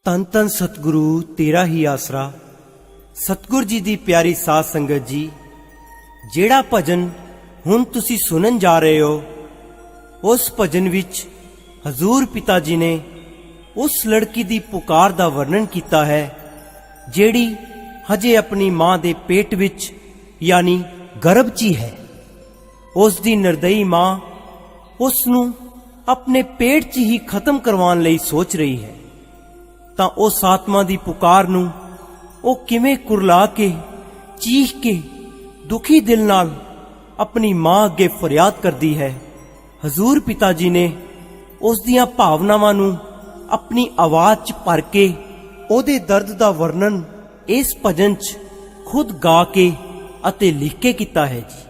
ਧੰਨ ਧੰਨ ਸਤਿਗੁਰੂ ਤੇਰਾ ਹੀ ਆਸਰਾ। ਸਤਿਗੁਰ ਜੀ ਦੀ ਪਿਆਰੀ ਸਾਧ ਸੰਗਤ ਜੀ, ਜਿਹੜਾ ਭਜਨ ਹੁਣ ਤੁਸੀਂ ਸੁਣਨ ਜਾ ਰਹੇ ਹੋ, ਉਸ ਭਜਨ ਵਿੱਚ ਹਜ਼ੂਰ ਪਿਤਾ ਜੀ ਨੇ ਉਸ ਲੜਕੀ ਦੀ ਪੁਕਾਰ ਦਾ ਵਰਣਨ ਕੀਤਾ ਹੈ ਜਿਹੜੀ ਹਜੇ ਆਪਣੀ ਮਾਂ ਦੇ ਪੇਟ ਵਿੱਚ ਯਾਨੀ ਗਰਭ 'ਚ ਹੀ ਹੈ। ਉਸ ਦੀ ਨਿਰਦਈ ਮਾਂ ਉਸ ਨੂੰ ਆਪਣੇ ਪੇਟ 'ਚ ਹੀ ਖਤਮ ਕਰਵਾਉਣ ਲਈ ਸੋਚ ਰਹੀ ਹੈ। ਤਾਂ ਉਸ ਆਤਮਾ ਦੀ ਪੁਕਾਰ ਨੂੰ ਉਹ ਕਿਵੇਂ ਕੁਰਲਾ ਕੇ ਚੀਖ ਕੇ ਦੁਖੀ ਦਿਲ ਨਾਲ ਆਪਣੀ ਮਾਂ ਅੱਗੇ ਫਰਿਆਦ ਕਰਦੀ ਹੈ। ਹਜ਼ੂਰ ਪਿਤਾ ਜੀ ਨੇ ਉਸ ਦੀਆਂ ਭਾਵਨਾਵਾਂ ਨੂੰ ਆਪਣੀ ਆਵਾਜ਼ 'ਚ ਭਰ ਕੇ ਉਹਦੇ ਦਰਦ ਦਾ ਵਰਣਨ ਇਸ ਭਜਨ 'ਚ ਖੁਦ ਗਾ ਕੇ ਅਤੇ ਲਿਖ ਕੇ ਕੀਤਾ ਹੈ ਜੀ।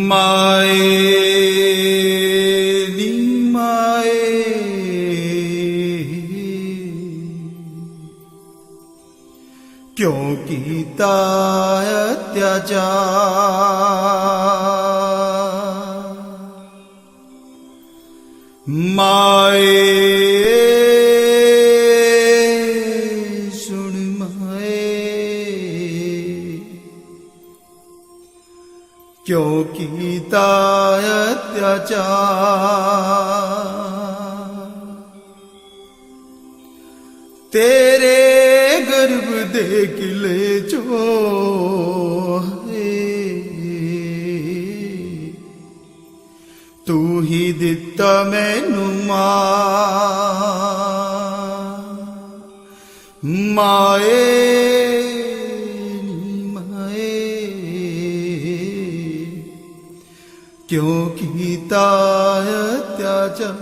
माए नी माए क्यों कीता अत्याचार, माए सुन माए क्यों कीता अत्याचार, तेरे गर्भ दे किले चो तू ही दिता मैनू माए क्यों कीता अत्याचार।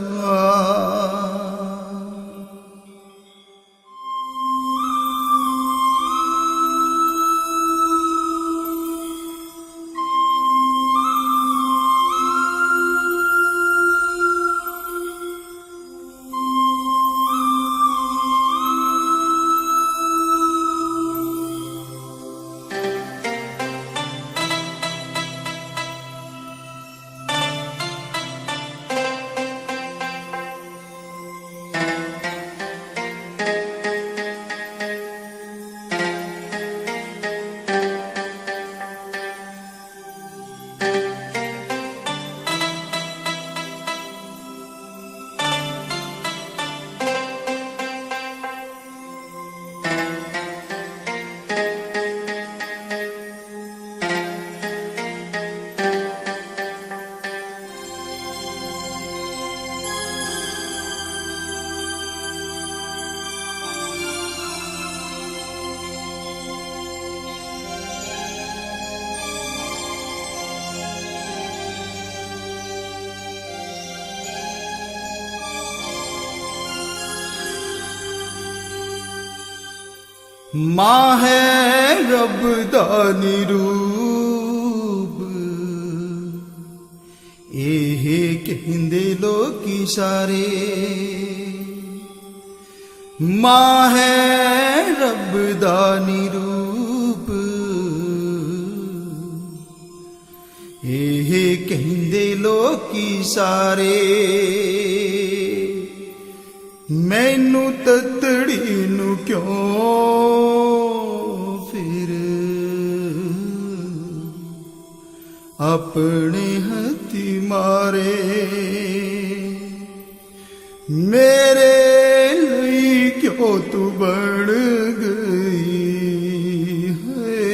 मां है रब दा निरूप, एह कहंदे लोकी सारे। मां है रब दा निरूप, एह कहंदे लोकी सारे। मैनू ततड़ी नू क्यों फिर अपने हथी मारे, मेरे लिए क्यों तू बन गई है,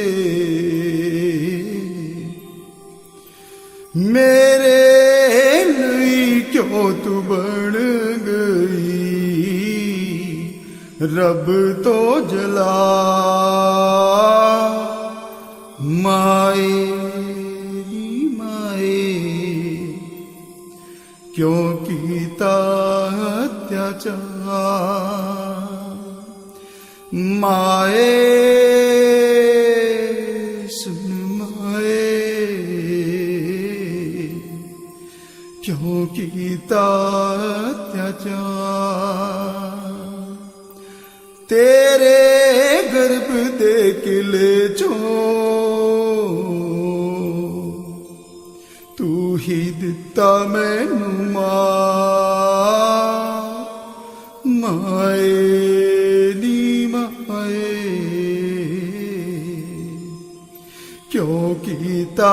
मेरे लिए क्यों तू बन गई। रब तो जला माए नी माए, क्यों कीता अत्याचार। माए सुन माए, क्यों कीता अत्याचार। तेरे गर्भ दे किले चो तू ही दिता मैनू माए नी माए, क्यों कीता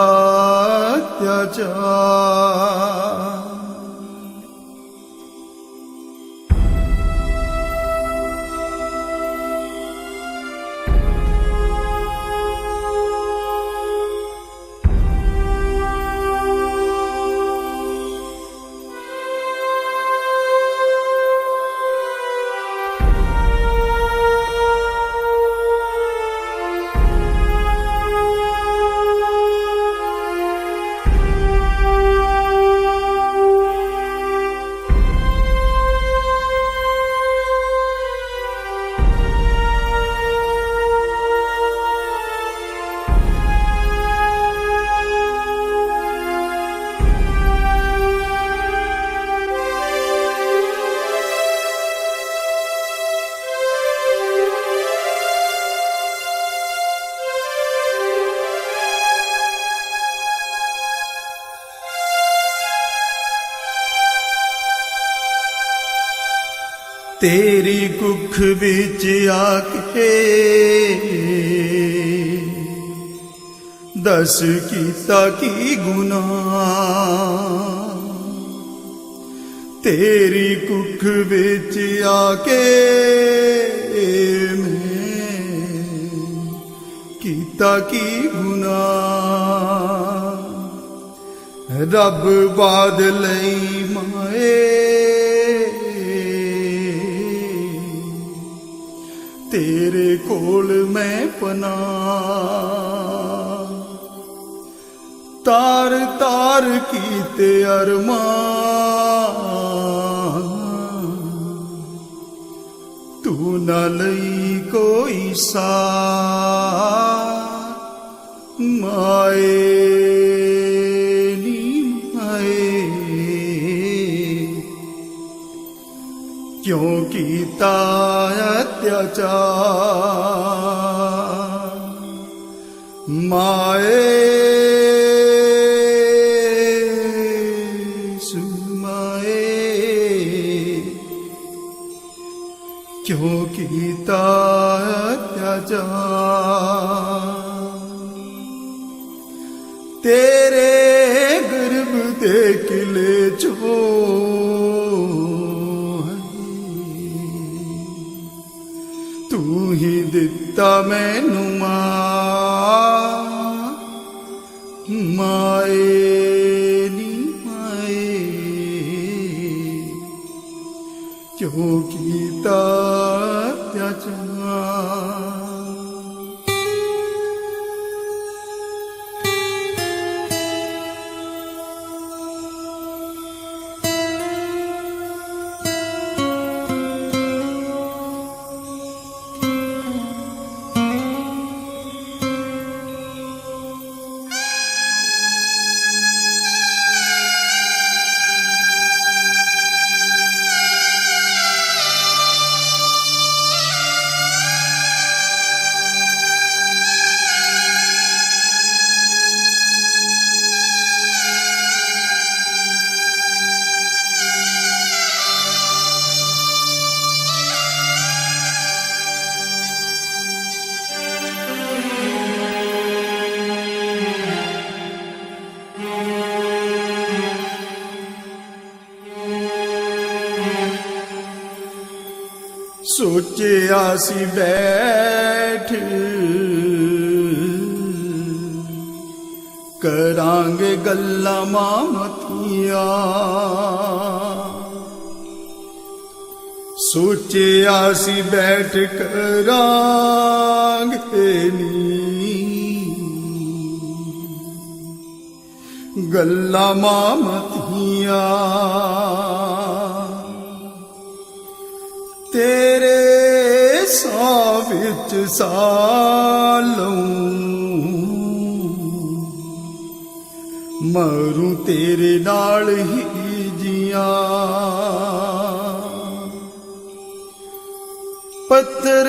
अत्याचार। तेरी कुख बिच आके दस कीता की गुनाह। तेरी कुख बिच आके मैं कीता की गुनाह। रब बाद लई माए, तेरे कोल मैं पनाह। तार तार कीते अरमान, तू न लई कोई सार। माए नी माए, क्यों कीता अत्याचार। माए सुमाए, क्यों कीता अत्याचार। तेरे गर्भ दे किले चो तू ही दिता मैनू माए नी माए, क्यों कीता अत्याचार। सोचिया सी बैठ करांगे गल्लां मामतियां। ਸੋਚਿਆ ਸੀ ਬੈਠ ਕਰਾਂਗੇ ਨੀ ਗੱਲਾਂ ਮਾਮਤੀਆਂ ਤੇਰੇ ਸਾਹ ਵਿੱਚ ਸਾਹ ਲਊਂ ਮਰੂ ਤੇਰੇ ਨਾਲ ਹੀ ਜੀਆਂ पत्थर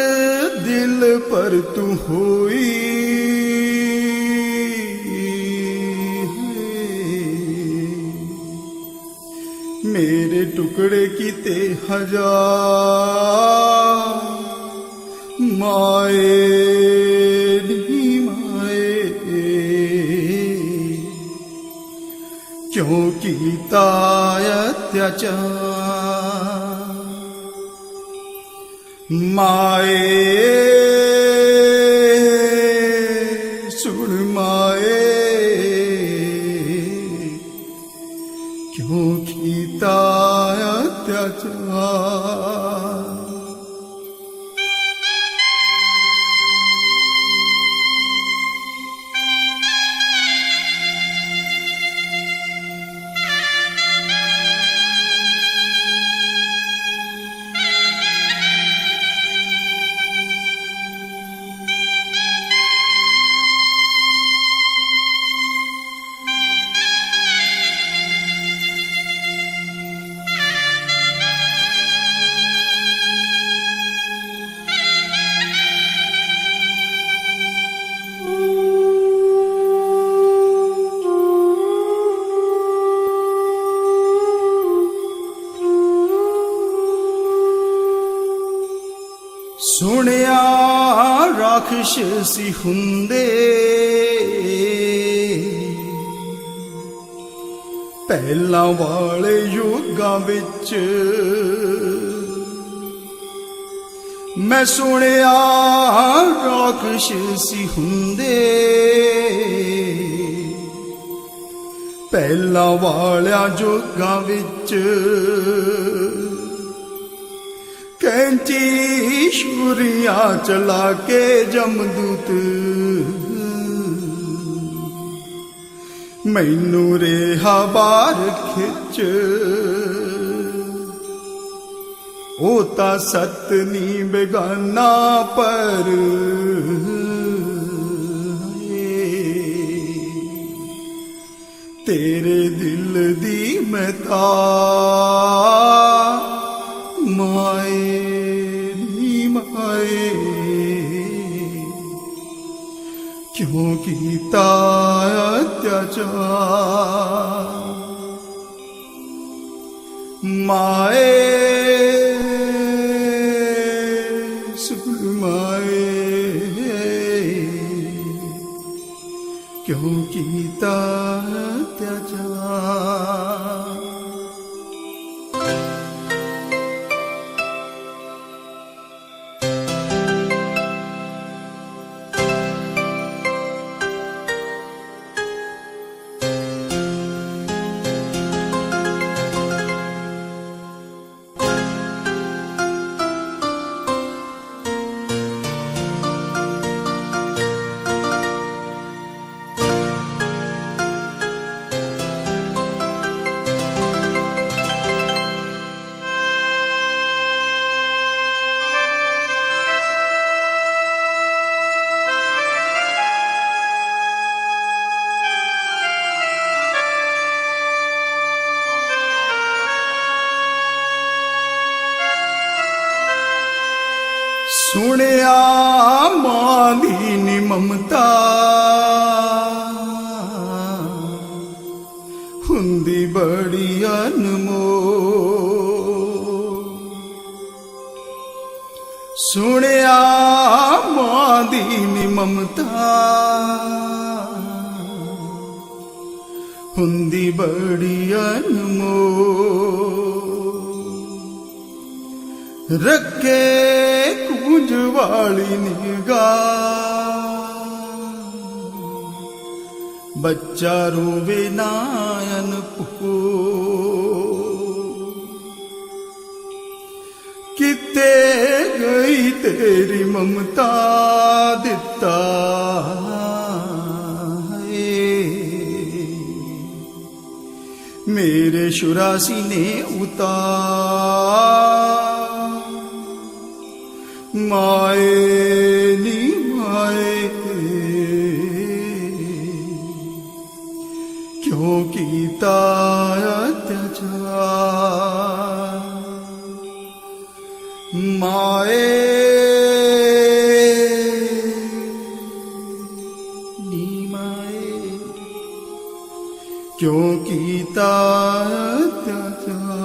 दिल पर तू होई मेरे टुकड़े कीते हजार माए नी माए क्यों कीता अत्याचार माए सुन माए क्यों कीता अत्याचार ਸੁਣਿਆ ਰਾਖਸ਼ ਸੀ ਹੁੰਦੇ ਪਹਿਲਾਂ ਵਾਲੇ ਯੁੱਗਾਂ ਵਿੱਚ ਮੈਂ ਸੁਣਿਆ ਰਾਖਸ਼ ਸੀ ਹੁੰਦੇ ਪਹਿਲਾਂ ਵਾਲਿਆਂ ਯੁੱਗਾਂ ਵਿੱਚ कैंची छुरियां चला के जमदूत मैनू रेहा बार खिच ओ ता सत नी बेगाना पर तेरे दिल दी मैं माए नी माए क्यों कीता अत्याचार माए सुन माए क्यों कीता अत्याचार सुनिया मां दी नी ममता हुंदी बड़ी अनमोल सुनिया मां दी नी ममता हुंदी बड़ी अनमोल रखे कुंज वाली निगाह बच्चा रोवे नायन पो कि तेरी ममता दिता मेरे शुरासी ने उतार माए नी माए क्यों कीता अत्याचार माए नी माए क्यों कीता अत्याचार।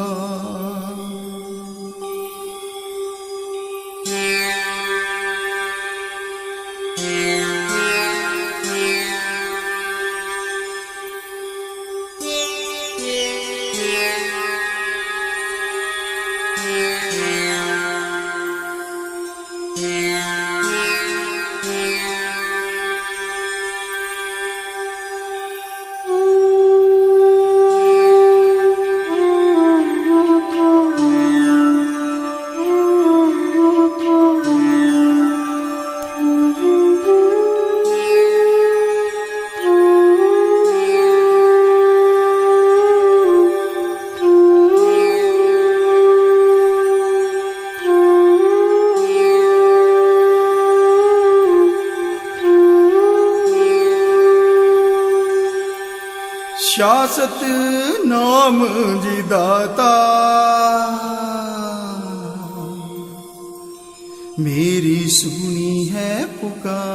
शासत नाम जी दाता मेरी सुनी है पुकार।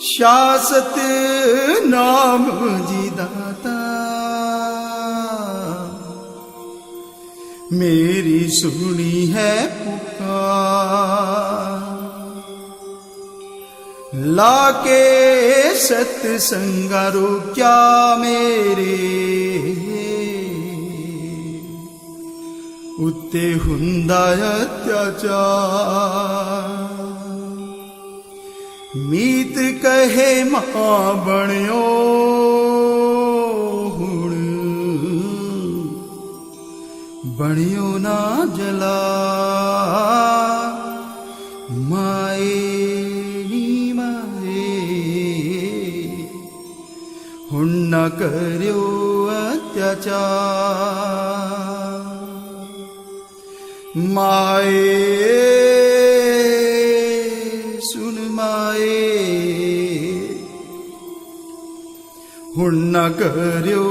शासत नाम जी दाता मेरी सुनी है पुकार। लाके सत्संगारो क्या मेरे उत्ते हुंदा अत्याचार। मीत कहे मां बणियो हुण बणियो ना जला माए हुण न करियो अत्याचार। माए सुन माए हुण न करियो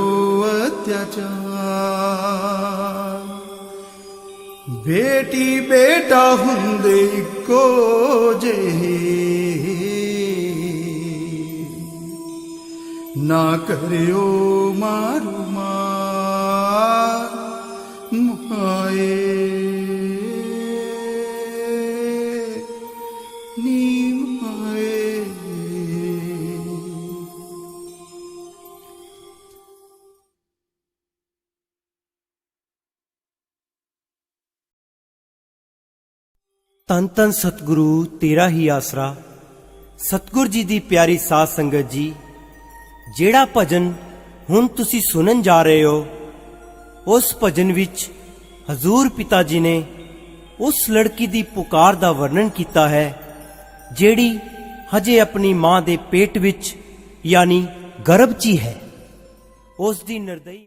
अत्याचार। बेटी बेटा हुंदे इक्को जेहे ना करियो मारू मार माए नी माए। ਧੰਨ ਧੰਨ ਸਤਿਗੁਰੂ ਤੇਰਾ ਹੀ ਆਸਰਾ। ਸਤਿਗੁਰ ਜੀ ਦੀ ਪਿਆਰੀ ਸਾਧ ਸੰਗਤ ਜੀ, ਜਿਹੜਾ ਭਜਨ ਹੁਣ ਤੁਸੀਂ ਸੁਣਨ ਜਾ ਰਹੇ ਹੋ, ਉਸ ਭਜਨ ਵਿੱਚ ਹਜ਼ੂਰ ਪਿਤਾ ਜੀ ਨੇ ਉਸ ਲੜਕੀ ਦੀ ਪੁਕਾਰ ਦਾ ਵਰਣਨ ਕੀਤਾ ਹੈ ਜਿਹੜੀ ਹਜੇ ਆਪਣੀ ਮਾਂ ਦੇ ਪੇਟ ਵਿੱਚ ਯਾਨੀ ਗਰਭ 'ਚ ਹੀ ਹੈ। ਉਸ ਦੀ ਨਿਰਦਈ